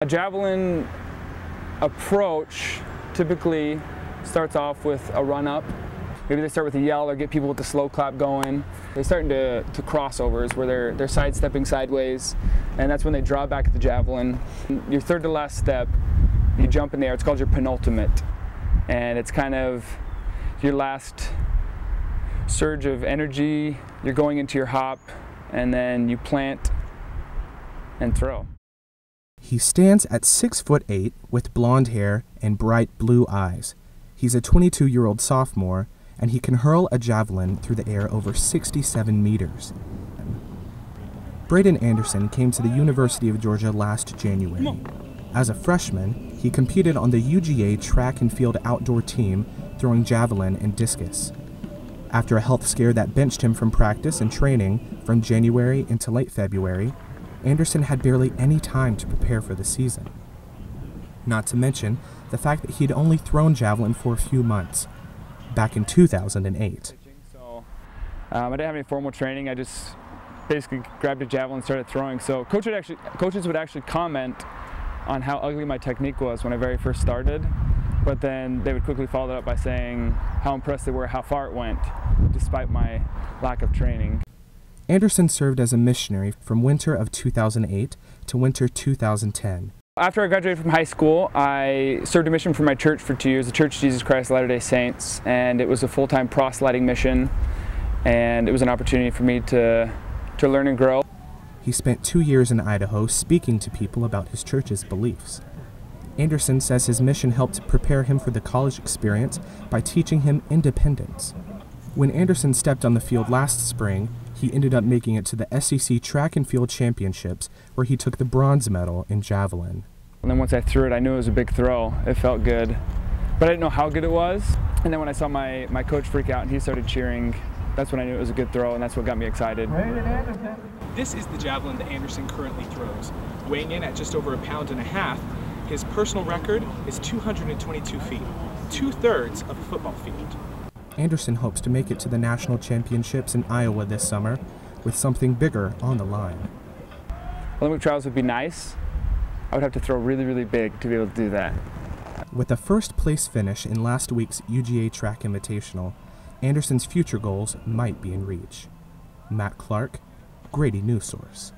A javelin approach typically starts off with a run-up. Maybe they start with a yell or get people with the slow clap going. They're starting to crossovers where they're sidestepping sideways, and that's when they draw back at the javelin. Your third to last step, you jump in the air. It's called your penultimate, and it's kind of your last surge of energy. You're going into your hop, and then you plant and throw. He stands at 6'8" with blonde hair and bright blue eyes. He's a 22-year-old sophomore, and he can hurl a javelin through the air over 67 meters. Braydon Anderson came to the University of Georgia last January. As a freshman, he competed on the UGA track and field outdoor team, throwing javelin and discus. After a health scare that benched him from practice and training from January into late February, Anderson had barely any time to prepare for the season. Not to mention the fact that he'd only thrown javelin for a few months, back in 2008. So, I didn't have any formal training. I just basically grabbed a javelin and started throwing. So coaches would actually comment on how ugly my technique was when I very first started, but then they would quickly follow that up by saying how impressed they were, how far it went, despite my lack of training. Anderson served as a missionary from winter of 2008 to winter 2010. After I graduated from high school, I served a mission for my church for 2 years, the Church of Jesus Christ of Latter-day Saints, and it was a full-time proselyting mission, and it was an opportunity for me to learn and grow. He spent 2 years in Idaho speaking to people about his church's beliefs. Anderson says his mission helped prepare him for the college experience by teaching him independence. When Anderson stepped on the field last spring, he ended up making it to the SEC Track and Field Championships, where he took the bronze medal in javelin. And then once I threw it, I knew it was a big throw. It felt good, but I didn't know how good it was. And then when I saw my coach freak out and he started cheering, that's when I knew it was a good throw, and that's what got me excited. Braydon Anderson. This is the javelin that Anderson currently throws. Weighing in at just over 1.5 pounds, his personal record is 222 feet, 2/3 of a football field. Anderson hopes to make it to the national championships in Iowa this summer, with something bigger on the line. Olympic trials would be nice. I would have to throw really, really big to be able to do that. With a first-place finish in last week's UGA Track Invitational, Anderson's future goals might be in reach. Matt Clark, Grady Newsource.